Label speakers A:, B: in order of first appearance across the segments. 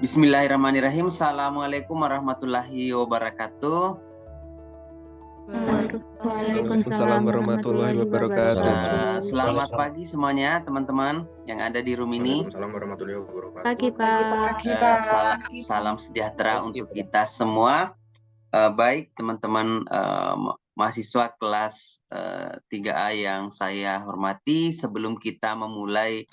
A: Bismillahirrahmanirrahim. Assalamualaikum warahmatullahi wabarakatuh.
B: Waalaikumsalam warahmatullahi wabarakatuh.
A: Selamat pagi semuanya teman-teman yang ada di room ini.
C: Waalaikumsalam warahmatullahi wabarakatuh.
B: Pagi Pak.
A: Salam sejahtera untuk kita semua. Baik teman-teman mahasiswa kelas 3A yang saya hormati, sebelum kita memulai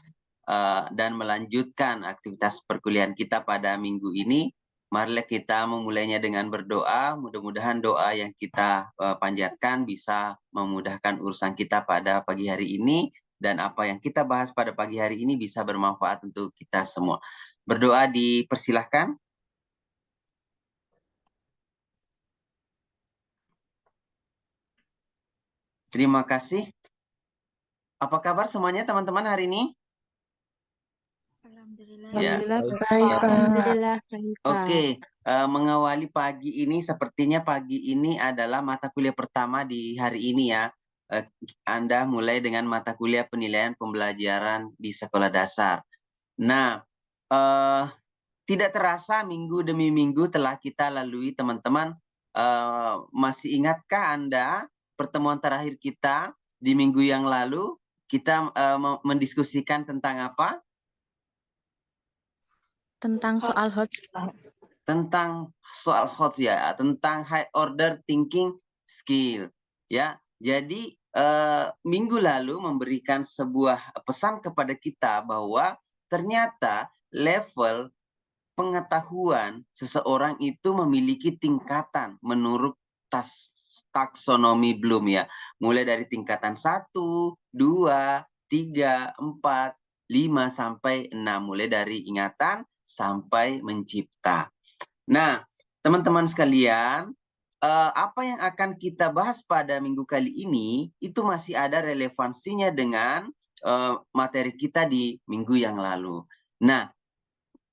A: dan melanjutkan aktivitas perkuliahan kita pada minggu ini, marilah kita memulainya dengan berdoa. Mudah-mudahan doa yang kita panjatkan bisa memudahkan urusan kita pada pagi hari ini, dan apa yang kita bahas pada pagi hari ini bisa bermanfaat untuk kita semua. Berdoa dipersilahkan. Terima kasih. Apa kabar semuanya teman-teman hari ini?
B: Alhamdulillah baik, Pak. Alhamdulillah baik, Pak.
A: Oke, mengawali pagi ini, sepertinya pagi ini adalah mata kuliah pertama di hari ini ya. Anda mulai dengan mata kuliah penilaian pembelajaran di sekolah dasar. Nah, tidak terasa minggu demi minggu telah kita lalui teman-teman. Masih ingatkah Anda pertemuan terakhir kita di minggu yang lalu? Kita mendiskusikan tentang apa?
B: Tentang soal HOTS.
A: Tentang soal HOTS ya, tentang high order thinking skill ya. Jadi minggu lalu memberikan sebuah pesan kepada kita bahwa ternyata level pengetahuan seseorang itu memiliki tingkatan menurut taksonomi Bloom ya. Mulai dari tingkatan 1, 2, 3, 4, 5 sampai 6, mulai dari ingatan sampai mencipta. Nah, teman-teman sekalian, apa yang akan kita bahas pada minggu kali ini itu masih ada relevansinya dengan materi kita di minggu yang lalu. Nah,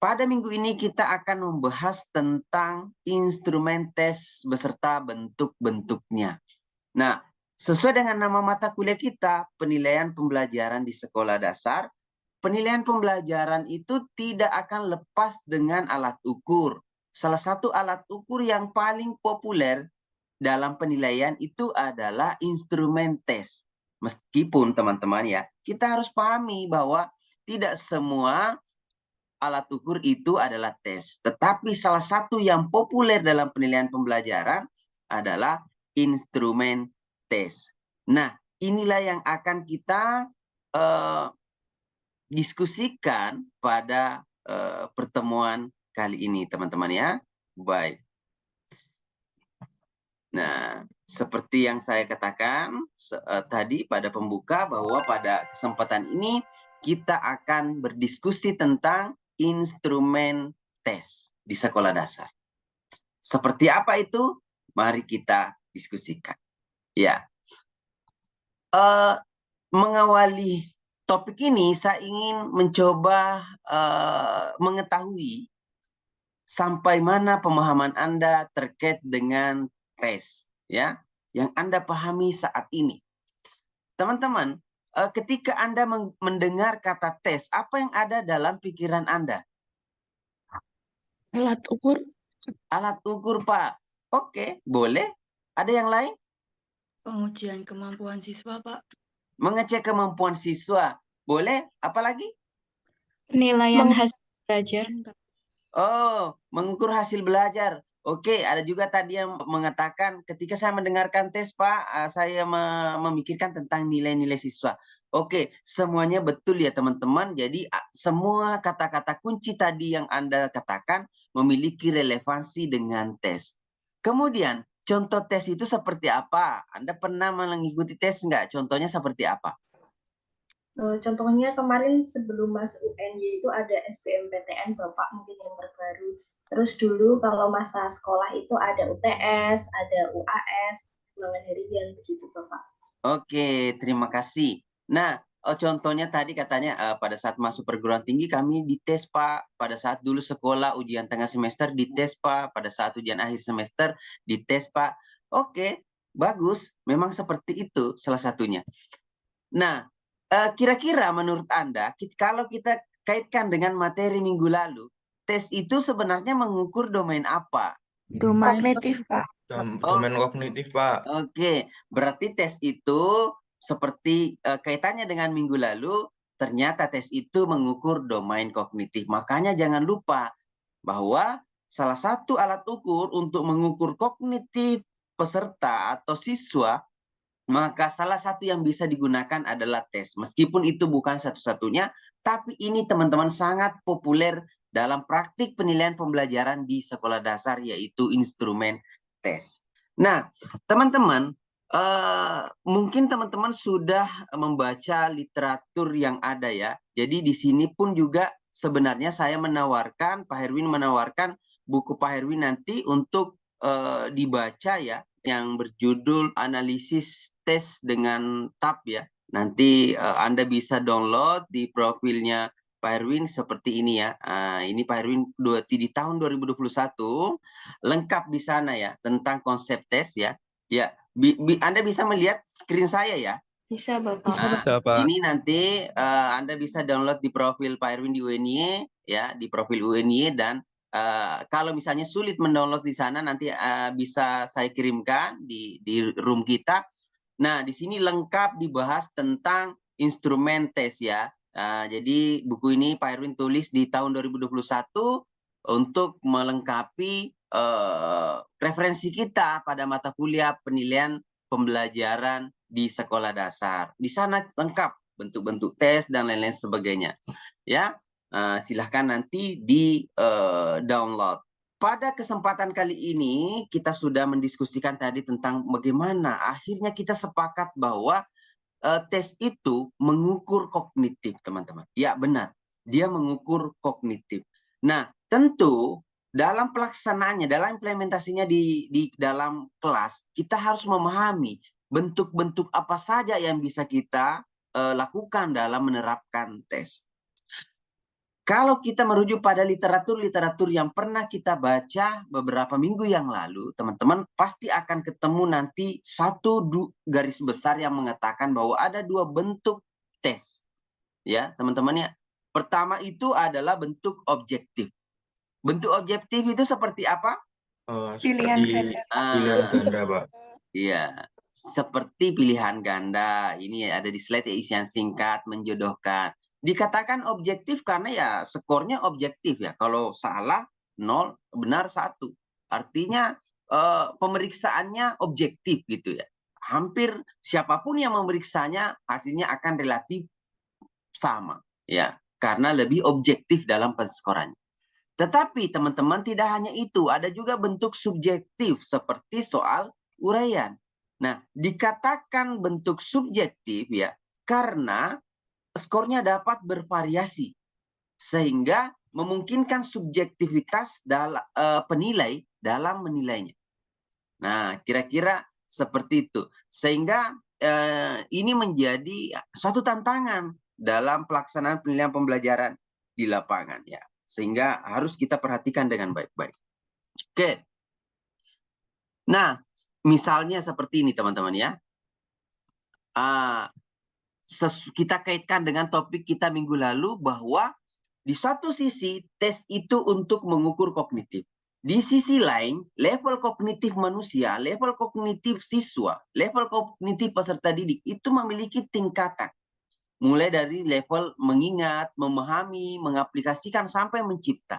A: pada minggu ini kita akan membahas tentang instrumen tes beserta bentuk-bentuknya. Nah, sesuai dengan nama mata kuliah kita, penilaian pembelajaran di sekolah dasar, penilaian pembelajaran itu tidak akan lepas dengan alat ukur. Salah satu alat ukur yang paling populer dalam penilaian itu adalah instrumen tes. Meskipun teman-teman ya, kita harus pahami bahwa tidak semua alat ukur itu adalah tes. Tetapi salah satu yang populer dalam penilaian pembelajaran adalah instrumen tes. Nah, inilah yang akan kita diskusikan pada pertemuan kali ini, teman-teman ya. Baik. Nah, seperti yang saya katakan tadi pada pembuka, bahwa pada kesempatan ini kita akan berdiskusi tentang instrumen tes di sekolah dasar. Seperti apa itu? Mari kita diskusikan. Ya. Mengawali topik ini, saya ingin mencoba mengetahui sampai mana pemahaman Anda terkait dengan tes, ya, yang Anda pahami saat ini. Teman-teman, ketika Anda mendengar kata tes, apa yang ada dalam pikiran Anda?
B: Alat ukur.
A: Alat ukur, Pak. Oke, boleh. Ada yang lain?
D: Pengujian kemampuan siswa, Pak.
A: Mengecek kemampuan siswa. Boleh. Apalagi?
B: Penilaian hasil belajar.
A: Oh, mengukur hasil belajar. Oke, ada juga tadi yang mengatakan ketika saya mendengarkan tes, Pak, saya memikirkan tentang nilai-nilai siswa. Oke, semuanya betul ya teman-teman. Jadi semua kata-kata kunci tadi yang Anda katakan memiliki relevansi dengan tes. Kemudian, contoh tes itu seperti apa? Anda pernah mengikuti tes nggak? Contohnya seperti apa?
E: Contohnya kemarin sebelum masuk UN itu ada SBMPTN Bapak, mungkin yang terbaru. Terus dulu kalau masa sekolah itu ada UTS, ada UAS, ulangan harian begitu Bapak.
A: Oke, terima kasih. Nah, contohnya tadi katanya pada saat masuk perguruan tinggi kami dites, Pak. Pada saat dulu sekolah ujian tengah semester dites, Pak. Pada saat ujian akhir semester dites, Pak. Oke, bagus. Memang seperti itu salah satunya. Nah, kira-kira menurut Anda, kalau kita kaitkan dengan materi minggu lalu, tes itu sebenarnya mengukur domain apa?
B: Domain
C: Kognitif, Pak.
F: Domain kognitif, Pak.
A: Oke, berarti tes itu seperti kaitannya dengan minggu lalu, ternyata tes itu mengukur domain kognitif. Makanya jangan lupa bahwa salah satu alat ukur untuk mengukur kognitif peserta atau siswa, maka salah satu yang bisa digunakan adalah tes. Meskipun itu bukan satu-satunya, tapi ini teman-teman sangat populer dalam praktik penilaian pembelajaran di sekolah dasar, yaitu instrumen tes. Nah, teman-teman, mungkin teman-teman sudah membaca literatur yang ada ya. Jadi di sini pun juga sebenarnya saya menawarkan, Pak Herwin menawarkan buku Pak Herwin nanti untuk dibaca ya, yang berjudul analisis tes dengan tab ya. Nanti Anda bisa download di profilnya Pak Herwin seperti ini ya. Ini Pak Herwin di tahun 2021 lengkap di sana ya tentang konsep tes ya. Ya, Anda bisa melihat screen saya ya.
B: Bisa, Bapak.
F: Bisa, Pak.
A: Ini nanti Anda bisa download di profil Pak Herwin di UNY ya, di profil UNY, dan kalau misalnya sulit mendownload di sana nanti bisa saya kirimkan di room kita. Nah, di sini lengkap dibahas tentang instrumen tes ya. Jadi buku ini Pak Herwin tulis di tahun 2021 untuk melengkapi referensi kita pada mata kuliah penilaian pembelajaran di sekolah dasar. Di sana lengkap bentuk-bentuk tes dan lain-lain sebagainya. Ya, silahkan nanti di download. Pada kesempatan kali ini kita sudah mendiskusikan tadi tentang bagaimana akhirnya kita sepakat bahwa tes itu mengukur kognitif, teman-teman. Ya, benar. Dia mengukur kognitif. Nah, tentu dalam pelaksanaannya, dalam implementasinya di dalam kelas, kita harus memahami bentuk-bentuk apa saja yang bisa kita lakukan dalam menerapkan tes. Kalau kita merujuk pada literatur-literatur yang pernah kita baca beberapa minggu yang lalu, teman-teman pasti akan ketemu nanti satu garis besar yang mengatakan bahwa ada dua bentuk tes. Ya, teman-teman ya. Pertama itu adalah bentuk objektif. Bentuk objektif itu seperti apa?
C: Pilihan
F: Seperti
C: ganda.
F: pilihan ganda, Pak.
A: Iya, seperti pilihan ganda. Ini ada di slide ya, isian singkat, menjodohkan. Dikatakan objektif karena ya skornya objektif ya. Kalau salah 0, benar 1. Artinya pemeriksaannya objektif gitu ya. Hampir siapapun yang memeriksanya hasilnya akan relatif sama ya, karena lebih objektif dalam penskorannya. Tetapi teman-teman tidak hanya itu, ada juga bentuk subjektif seperti soal uraian. Nah, dikatakan bentuk subjektif ya karena skornya dapat bervariasi sehingga memungkinkan subjektivitas penilai dalam menilainya. Nah, kira-kira seperti itu. Sehingga ini menjadi suatu tantangan dalam pelaksanaan penilaian pembelajaran di lapangan ya. Sehingga harus kita perhatikan dengan baik-baik. Oke. Nah, misalnya seperti ini teman-teman ya. Kita kaitkan dengan topik kita minggu lalu bahwa di satu sisi tes itu untuk mengukur kognitif. Di sisi lain, level kognitif manusia, level kognitif siswa, level kognitif peserta didik itu memiliki tingkatan. Mulai dari level mengingat, memahami, mengaplikasikan, sampai mencipta.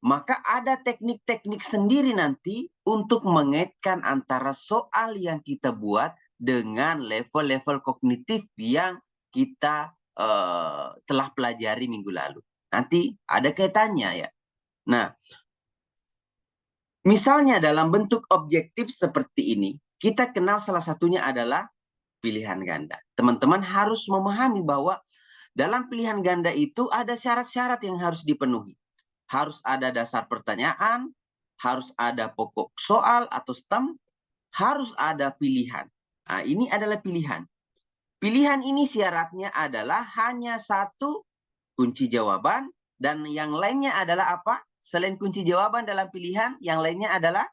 A: Maka ada teknik-teknik sendiri nanti untuk mengaitkan antara soal yang kita buat dengan level-level kognitif yang kita telah pelajari minggu lalu. Nanti ada kaitannya ya. Nah, misalnya dalam bentuk objektif seperti ini, kita kenal salah satunya adalah pilihan ganda. Teman-teman harus memahami bahwa dalam pilihan ganda itu ada syarat-syarat yang harus dipenuhi. Harus ada dasar pertanyaan, harus ada pokok soal atau stem, harus ada pilihan. Nah, ini adalah pilihan. Pilihan ini syaratnya adalah hanya satu kunci jawaban, dan yang lainnya adalah apa? Selain kunci jawaban dalam pilihan, yang lainnya adalah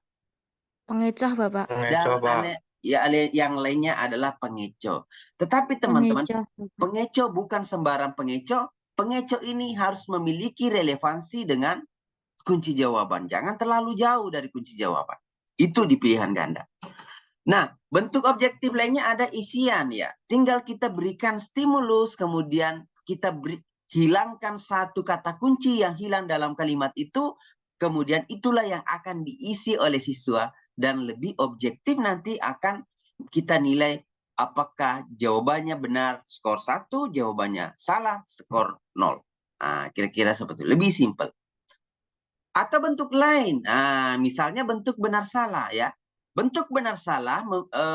B: Pengecoh, Bapak.
F: Pengecoh, Pak.
A: Ya, yang lainnya adalah pengecoh. Tetapi teman-teman, pengecoh bukan sembarang pengecoh. Pengecoh ini harus memiliki relevansi dengan kunci jawaban. Jangan terlalu jauh dari kunci jawaban. Itu di pilihan ganda. Nah, bentuk objektif lainnya ada isian ya. Tinggal kita berikan stimulus, kemudian kita hilangkan satu kata kunci yang hilang dalam kalimat itu, kemudian itulah yang akan diisi oleh siswa, dan lebih objektif nanti akan kita nilai apakah jawabannya benar, skor 1, jawabannya salah, skor 0. Nah, kira-kira seperti itu. Lebih simpel. Atau bentuk lain, misalnya bentuk benar salah ya. Bentuk benar salah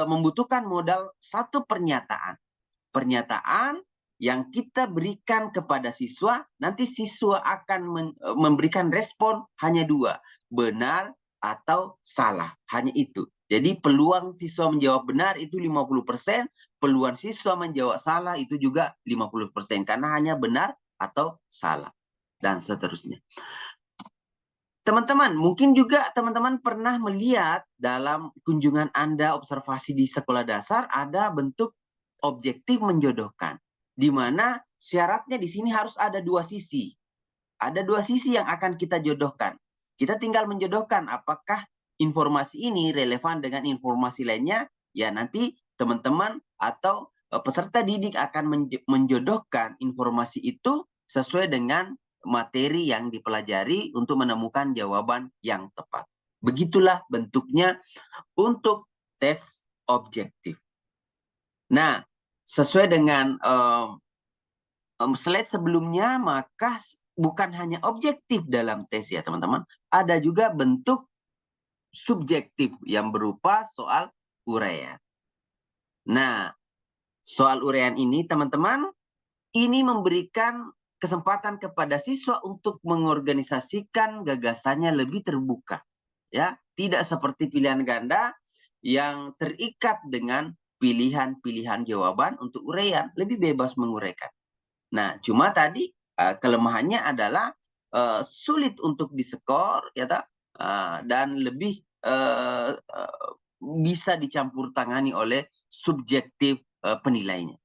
A: membutuhkan modal satu pernyataan. Pernyataan yang kita berikan kepada siswa, nanti siswa akan memberikan respon hanya 2, benar atau salah, hanya itu. Jadi peluang siswa menjawab benar itu 50%, peluang siswa menjawab salah itu juga 50%, karena hanya benar atau salah, dan seterusnya. Teman-teman, mungkin juga teman-teman pernah melihat dalam kunjungan Anda observasi di sekolah dasar ada bentuk objektif menjodohkan, di mana syaratnya di sini harus ada 2 sisi. Ada 2 sisi yang akan kita jodohkan. Kita tinggal menjodohkan apakah informasi ini relevan dengan informasi lainnya, ya nanti teman-teman atau peserta didik akan menjodohkan informasi itu sesuai dengan materi yang dipelajari untuk menemukan jawaban yang tepat. Begitulah bentuknya untuk tes objektif. Nah, sesuai dengan slide sebelumnya, maka bukan hanya objektif dalam tes ya teman-teman, ada juga bentuk subjektif yang berupa soal uraian. Nah, soal uraian ini teman-teman, ini memberikan kesempatan kepada siswa untuk mengorganisasikan gagasannya lebih terbuka. Ya, tidak seperti pilihan ganda yang terikat dengan pilihan-pilihan jawaban untuk uraian, lebih bebas menguraikan. Nah, cuma tadi kelemahannya adalah sulit untuk diskor ya dan lebih bisa dicampur tangani oleh subjektif penilainya.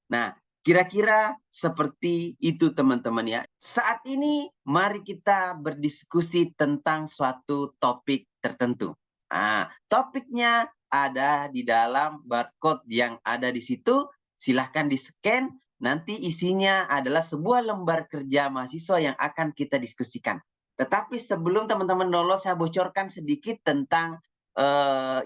A: Nah, kira-kira seperti itu teman-teman ya. Saat ini mari kita berdiskusi tentang suatu topik tertentu. Topiknya ada di dalam barcode yang ada di situ. Silahkan di-scan. Nanti isinya adalah sebuah lembar kerja mahasiswa yang akan kita diskusikan. Tetapi sebelum teman-teman download, saya bocorkan sedikit tentang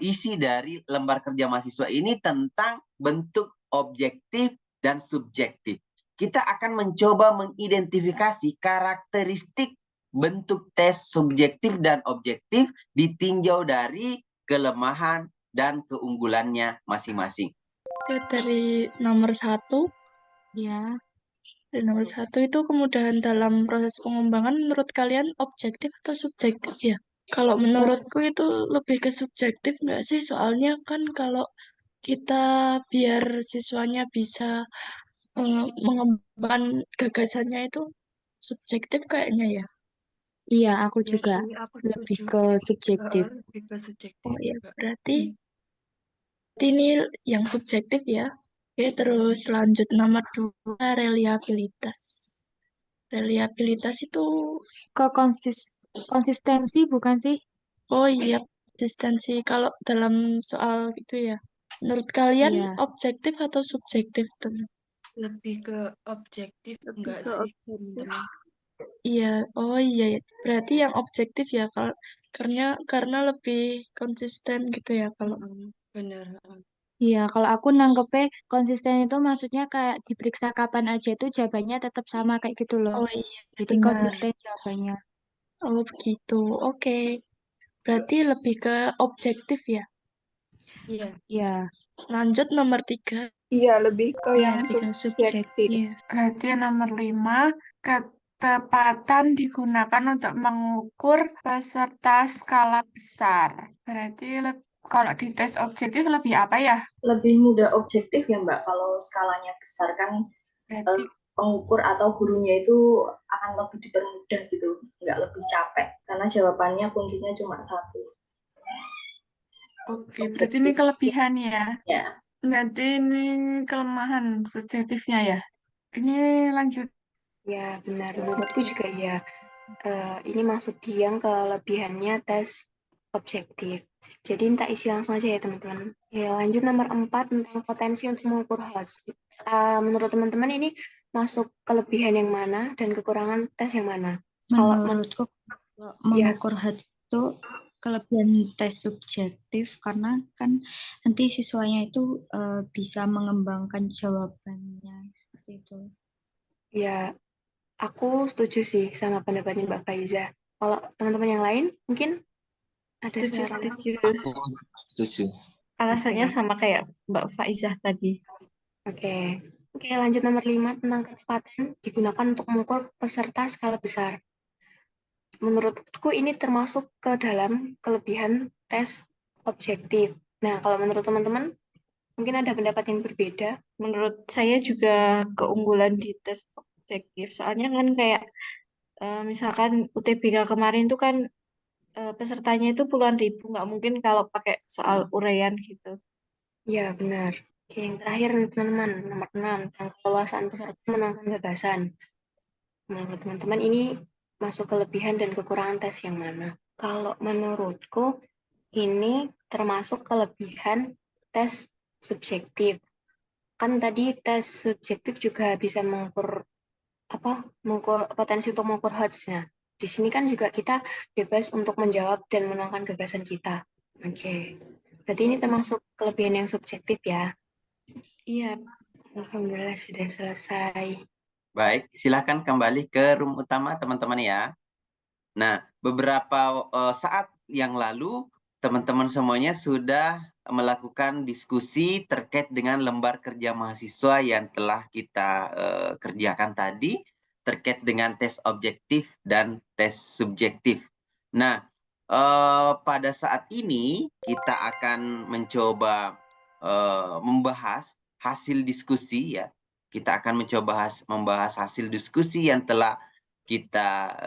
A: isi dari lembar kerja mahasiswa ini tentang bentuk objektif dan subjektif. Kita akan mencoba mengidentifikasi karakteristik bentuk tes subjektif dan objektif ditinjau dari kelemahan dan keunggulannya masing-masing.
B: Dari nomor 1,
C: Ya,
B: dari nomor 1 itu kemudahan dalam proses pengembangan menurut kalian objektif atau subjektif ya? Kalau menurutku itu lebih ke subjektif nggak sih? Soalnya kan kalau kita biar siswanya bisa mengembangkan gagasannya itu subjektif kayaknya ya.
C: iya aku
D: Ya
C: juga
D: sih, aku
C: lebih
D: setuju.
C: ke subjektif.
D: Lebih ke subjektif
B: Oh ya,
D: juga.
B: berarti ini yang subjektif ya. Oke, terus lanjut nomor 2, reliabilitas. Reliabilitas itu,
C: Ke konsistensi bukan sih?
B: oh iya, konsistensi. Kalau dalam soal itu ya, menurut kalian
C: Iya.
B: objektif atau subjektif, teman?
D: Lebih ke objektif enggak
C: ke
D: sih,
C: objektif.
D: teman-teman?
B: Iya, oh iya, berarti yang objektif ya, kalau karena lebih konsisten gitu ya kalau.
D: Bener.
C: Iya, kalau aku nanggepnya konsisten itu maksudnya kayak diperiksa kapan aja itu jawabannya tetap sama kayak gitu loh.
B: Oh iya,
C: Jadi
B: benar.
C: konsisten jawabannya.
B: Oh begitu, oke. Berarti lebih ke objektif ya.
D: Iya.
C: Iya.
B: Lanjut nomor 3.
G: Iya, lebih ke
B: Iya,
G: yang
B: lebih ke
G: subjektif.
B: Iya.
H: Berarti nomor 5, ketepatan digunakan untuk mengukur peserta skala besar. Berarti kalau di tes objektif lebih apa ya?
E: Lebih mudah objektif ya Mbak, kalau skalanya besar kan
H: Berarti
E: pengukur atau gurunya itu akan lebih dipermudah gitu, nggak lebih capek karena jawabannya kuncinya cuma 1.
H: oke, berarti ini kelebihan ya.
E: Ya.
H: Berarti ini kelemahan subjektifnya ya. Ini lanjut.
I: Ya, benar. Menurutku juga ya.
G: Ini masuk di yang kelebihannya tes objektif. Jadi minta isi langsung aja ya teman-teman. Ya, lanjut nomor 4 tentang potensi untuk mengukur HOT. Menurut teman-teman ini masuk kelebihan yang mana dan kekurangan tes yang mana? Kalau
I: Menurutku kalau
G: ya,
I: mengukur HOT itu kelebihan tes subjektif karena kan nanti siswanya itu bisa mengembangkan jawabannya seperti itu.
G: ya aku setuju sih sama pendapatnya Mbak Faiza. Kalau teman-teman yang lain mungkin ada saran.
B: Setuju.
F: Setuju.
B: Alasannya sama kayak Mbak Faizah tadi.
G: Oke, lanjut nomor 5 tentang ketepatan digunakan untuk mengukur peserta skala besar. Menurutku ini termasuk ke dalam kelebihan tes objektif. Nah, kalau menurut teman-teman mungkin ada pendapat yang berbeda.
B: Menurut saya juga keunggulan di tes objektif. Soalnya kan kayak misalkan UTBK kemarin tuh kan pesertanya itu puluhan ribu. Nggak mungkin kalau pakai soal uraian gitu.
G: Ya, benar. Oke, yang terakhir nih teman-teman, nomor 6 tentang keleluasaan peserta menuangkan gagasan. Menurut teman-teman ini masuk kelebihan dan kekurangan tes yang mana? Kalau menurutku ini termasuk kelebihan tes subjektif. Kan tadi tes subjektif juga bisa mengukur potensi untuk mengukur HOT-nya. Di sini kan juga kita bebas untuk menjawab dan menuangkan gagasan kita. Oke. Berarti ini termasuk kelebihan yang subjektif ya.
B: Iya.
G: Alhamdulillah sudah selesai.
A: Baik, silahkan kembali ke room utama teman-teman ya. Nah, beberapa saat yang lalu teman-teman semuanya sudah melakukan diskusi terkait dengan lembar kerja mahasiswa yang telah kita kerjakan tadi terkait dengan tes objektif dan tes subjektif. Nah, pada saat ini kita akan mencoba membahas hasil diskusi ya. Kita akan mencoba membahas hasil diskusi yang telah kita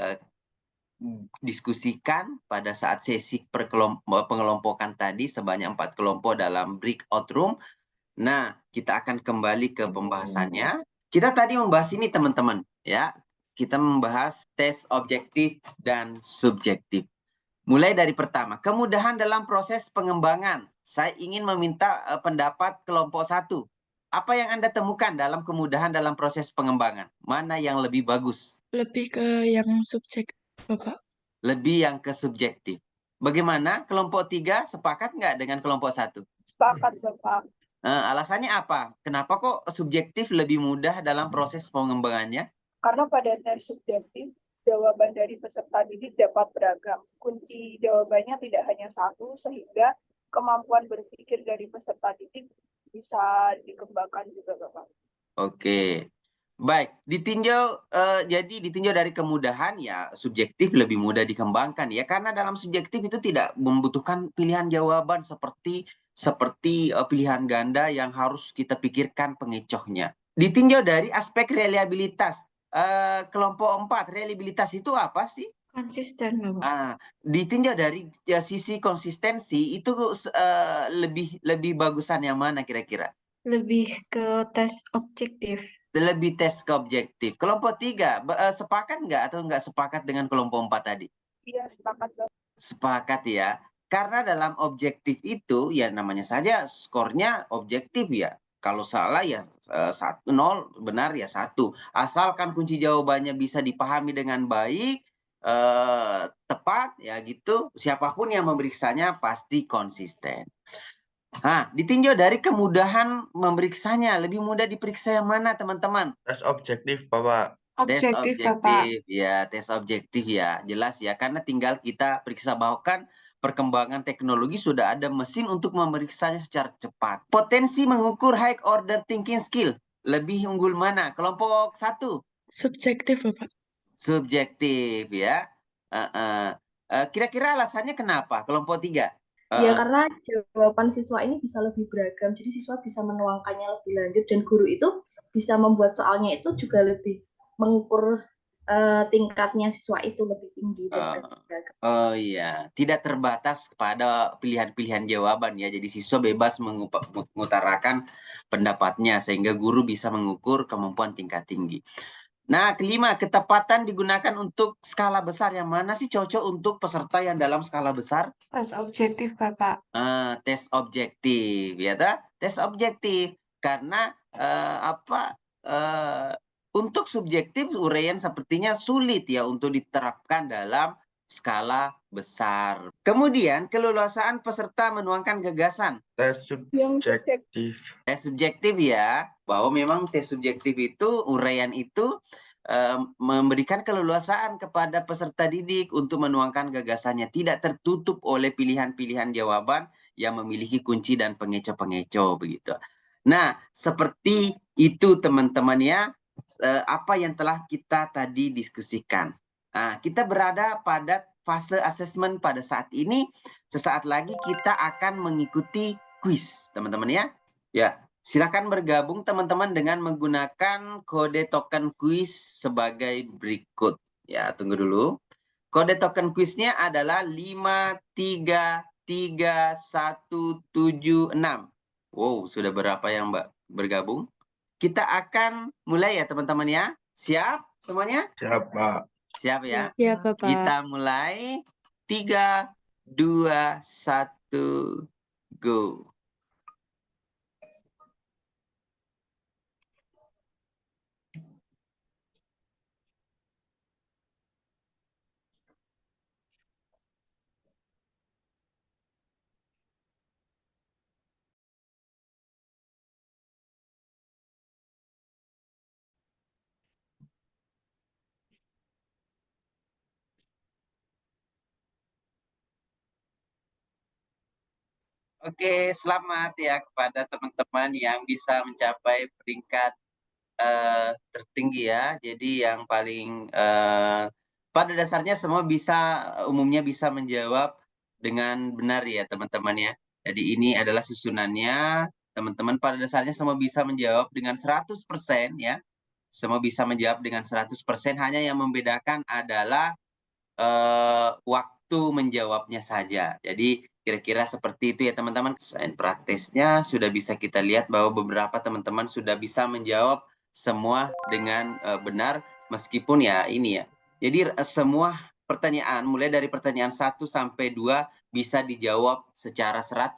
A: diskusikan pada saat sesi pengelompokan tadi sebanyak 4 kelompok dalam breakout room. Nah, kita akan kembali ke pembahasannya. Kita tadi membahas ini teman-teman ya. Kita membahas tes objektif dan subjektif. Mulai dari pertama, kemudahan dalam proses pengembangan. Saya ingin meminta pendapat kelompok 1. Apa yang Anda temukan dalam kemudahan dalam proses pengembangan? Mana yang lebih bagus?
B: Lebih ke yang subjektif, Bapak.
A: Lebih yang ke subjektif. Bagaimana? Kelompok 3 sepakat nggak dengan kelompok 1?
H: Sepakat, Bapak.
A: Alasannya apa? Kenapa kok subjektif lebih mudah dalam proses pengembangannya?
H: Karena pada tes subjektif, jawaban dari peserta didik dapat beragam. Kunci jawabannya tidak hanya satu, sehingga kemampuan berpikir dari peserta didik bisa dikembangkan juga, Bapak.
A: Oke. Baik, jadi ditinjau dari kemudahan ya subjektif lebih mudah dikembangkan ya karena dalam subjektif itu tidak membutuhkan pilihan jawaban seperti pilihan ganda yang harus kita pikirkan pengecohnya. Ditinjau dari aspek reliabilitas. Kelompok 4, reliabilitas itu apa sih?
B: Konsisten, Bapak.
A: Ditinjau dari sisi konsistensi itu lebih bagusan yang mana kira-kira?
B: Lebih ke tes objektif.
A: Lebih tes ke objektif. Kelompok 3 sepakat nggak atau nggak sepakat dengan kelompok 4 tadi?
H: Iya, sepakat.
A: Sepakat ya. Karena dalam objektif itu ya namanya saja skornya objektif ya. Kalau salah ya 1-0, benar ya 1. Asalkan kunci jawabannya bisa dipahami dengan baik, tepat ya gitu, siapapun yang memeriksanya pasti konsisten. Ditinjau dari kemudahan memeriksanya, lebih mudah diperiksa yang mana teman-teman?
F: Tes objektif, Bapak.
A: Tes objektif ya, tes objektif ya, jelas ya, karena tinggal kita periksa bahwa kan perkembangan teknologi sudah ada mesin untuk memeriksanya secara cepat. Potensi mengukur high order thinking skill, lebih unggul mana? Kelompok 1?
B: Subjektif, Bapak.
A: Subjektif ya. Kira-kira alasannya kenapa? Kelompok 3?
E: Ya karena jawaban siswa ini bisa lebih beragam, jadi siswa bisa menuangkannya lebih lanjut dan guru itu bisa membuat soalnya itu juga lebih mengukur tingkatnya siswa itu lebih tinggi.
A: Oh iya, tidak terbatas pada pilihan-pilihan jawaban ya, jadi siswa bebas mengutarakan pendapatnya sehingga guru bisa mengukur kemampuan tingkat tinggi. Nah, kelima, ketepatan digunakan untuk skala besar. Yang mana sih cocok untuk peserta yang dalam skala besar?
D: Tes objektif, Bapak.
A: Tes objektif, ya ta? Tes objektif. Karena untuk subjektif uraian sepertinya sulit ya untuk diterapkan dalam skala besar. Kemudian keleluasaan peserta menuangkan gagasan.
F: Tes subjektif.
A: Tes subjektif ya, bahwa memang tes subjektif itu uraian itu memberikan keleluasaan kepada peserta didik untuk menuangkan gagasannya, tidak tertutup oleh pilihan-pilihan jawaban yang memiliki kunci dan pengecoh-pengecoh begitu. Nah, seperti itu teman-teman ya, apa yang telah kita tadi diskusikan. Nah, kita berada pada fase asesmen pada saat ini. Sesaat lagi kita akan mengikuti kuis, teman-teman ya. Ya, silakan bergabung teman-teman dengan menggunakan kode token kuis sebagai berikut. Ya, tunggu dulu. Kode token kuisnya adalah 533176. Wow, sudah berapa yang bergabung? Kita akan mulai ya teman-teman ya. Siap semuanya?
F: Siap, Pak.
A: Siap ya?
C: Ya, Bapak.
A: Kita mulai. 3, 2, 1, go. Oke, selamat ya kepada teman-teman yang bisa mencapai peringkat tertinggi ya. Jadi yang paling pada dasarnya semua umumnya bisa menjawab dengan benar ya teman-teman ya. Jadi ini adalah susunannya. Teman-teman pada dasarnya semua bisa menjawab dengan 100% ya. Semua bisa menjawab dengan 100%, hanya yang membedakan adalah waktu menjawabnya saja. Jadi kira-kira seperti itu ya teman-teman. Selain praktisnya sudah bisa kita lihat bahwa beberapa teman-teman sudah bisa menjawab semua dengan benar, meskipun ya ini ya. Jadi semua pertanyaan mulai dari pertanyaan 1 sampai 2 bisa dijawab secara 100%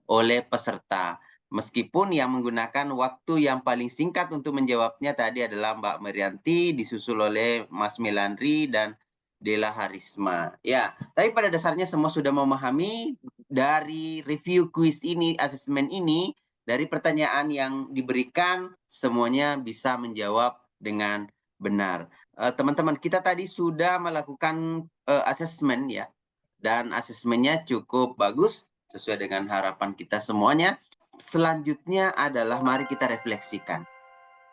A: oleh peserta. Meskipun yang menggunakan waktu yang paling singkat untuk menjawabnya tadi adalah Mbak Merianti, disusul oleh Mas Melandri dan Dela Harisma. Ya, tapi pada dasarnya semua sudah memahami dari review kuis ini, asesmen ini, dari pertanyaan yang diberikan, semuanya bisa menjawab dengan benar. Teman-teman, kita tadi sudah melakukan asesmen ya, dan asesmennya cukup bagus, sesuai dengan harapan kita semuanya. Selanjutnya adalah mari kita refleksikan.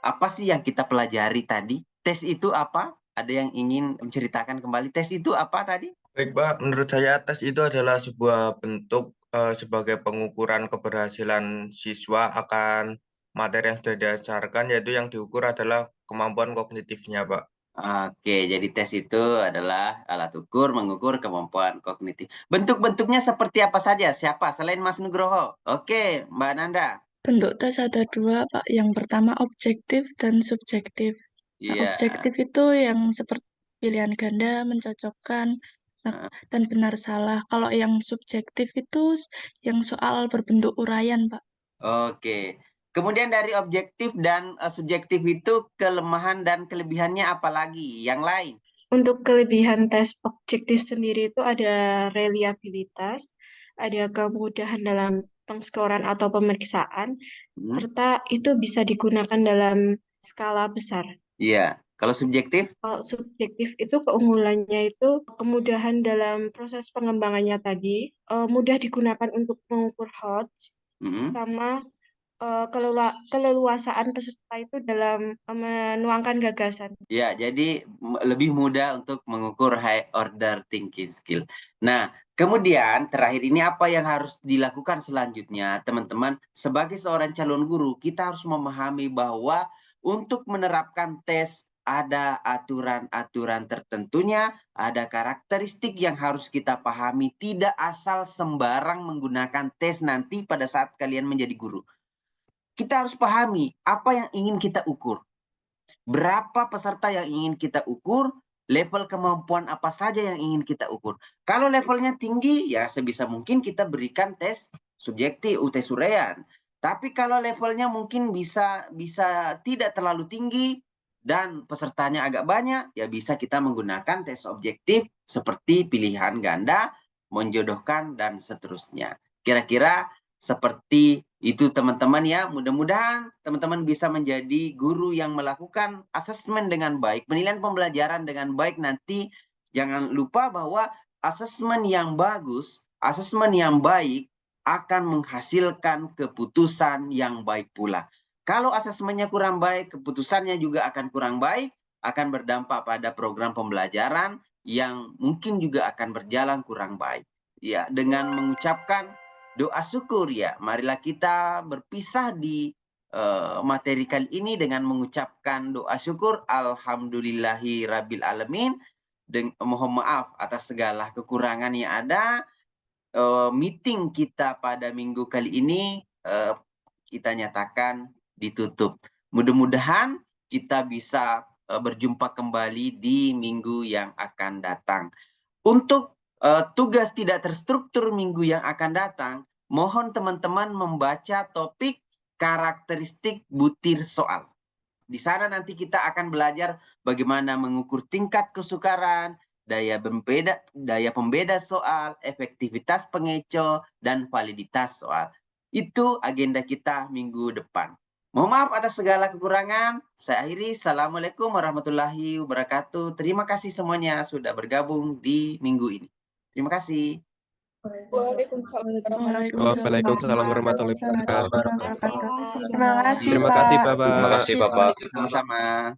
A: Apa sih yang kita pelajari tadi? Tes itu apa? Ada yang ingin menceritakan kembali? Tes itu apa tadi?
F: Baik, Pak. Menurut saya tes itu adalah sebuah bentuk sebagai pengukuran keberhasilan siswa akan materi yang sudah diajarkan, yaitu yang diukur adalah kemampuan kognitifnya, Pak.
A: Oke, jadi tes itu adalah alat ukur mengukur kemampuan kognitif. Bentuk-bentuknya seperti apa saja? Siapa? Selain Mas Nugroho. Oke, Mbak Nanda.
B: Bentuk tes ada 2, Pak. Yang pertama objektif dan subjektif. Nah,
A: Iya.
B: objektif itu yang seperti pilihan ganda, mencocokkan, dan benar salah. Kalau yang subjektif itu yang soal berbentuk uraian, Pak.
A: Oke. Kemudian dari objektif dan subjektif itu kelemahan dan kelebihannya apa lagi? Yang lain?
D: Untuk kelebihan tes objektif sendiri itu ada reliabilitas, ada kemudahan dalam pengskoran atau pemeriksaan, serta itu bisa digunakan dalam skala besar.
A: Iya. Kalau subjektif?
D: Kalau subjektif itu keunggulannya itu kemudahan dalam proses pengembangannya tadi, mudah digunakan untuk mengukur Hodge, sama keleluasaan peserta itu dalam menuangkan gagasan.
A: Ya, jadi lebih mudah untuk mengukur high order thinking skill. Nah, kemudian terakhir ini apa yang harus dilakukan selanjutnya, teman-teman? Sebagai seorang calon guru, kita harus memahami bahwa untuk menerapkan tes ada aturan-aturan tertentunya, ada karakteristik yang harus kita pahami, tidak asal sembarang menggunakan tes nanti pada saat kalian menjadi guru. Kita harus pahami apa yang ingin kita ukur. berapa peserta yang ingin kita ukur, level kemampuan apa saja yang ingin kita ukur. Kalau levelnya tinggi, ya sebisa mungkin kita berikan tes subjektif, tes uraian. Tapi kalau levelnya mungkin bisa tidak terlalu tinggi dan pesertanya agak banyak, ya bisa kita menggunakan tes objektif seperti pilihan ganda, menjodohkan, dan seterusnya. Kira-kira seperti itu teman-teman ya. Mudah-mudahan teman-teman bisa menjadi guru yang melakukan asesmen dengan baik, penilaian pembelajaran dengan baik nanti. Jangan lupa bahwa asesmen yang bagus, asesmen yang baik akan menghasilkan keputusan yang baik pula. Kalau asesmennya kurang baik, keputusannya juga akan kurang baik, akan berdampak pada program pembelajaran yang mungkin juga akan berjalan kurang baik. Ya, dengan mengucapkan doa syukur ya, marilah kita berpisah di materi kali ini dengan mengucapkan doa syukur alhamdulillahi rabbil alamin. Mohon maaf atas segala kekurangan yang ada. Meeting kita pada minggu kali ini kita nyatakan ditutup. Mudah-mudahan kita bisa berjumpa kembali di minggu yang akan datang. Untuk tugas tidak terstruktur minggu yang akan datang, mohon teman-teman membaca topik karakteristik butir soal. Di sana nanti kita akan belajar bagaimana mengukur tingkat kesukaran, daya pembeda soal, efektivitas pengeco, dan validitas soal. Itu agenda kita minggu depan. Mohon maaf atas segala kekurangan. Saya akhiri. Assalamualaikum warahmatullahi wabarakatuh. Terima kasih semuanya sudah bergabung di minggu ini. Terima kasih.
J: Waalaikumsalam warahmatullahi wabarakatuh.
B: Terima kasih,
J: Terima kasih,
B: Pak.
J: Bapak.
A: Terima kasih, Bapak. Sama-sama.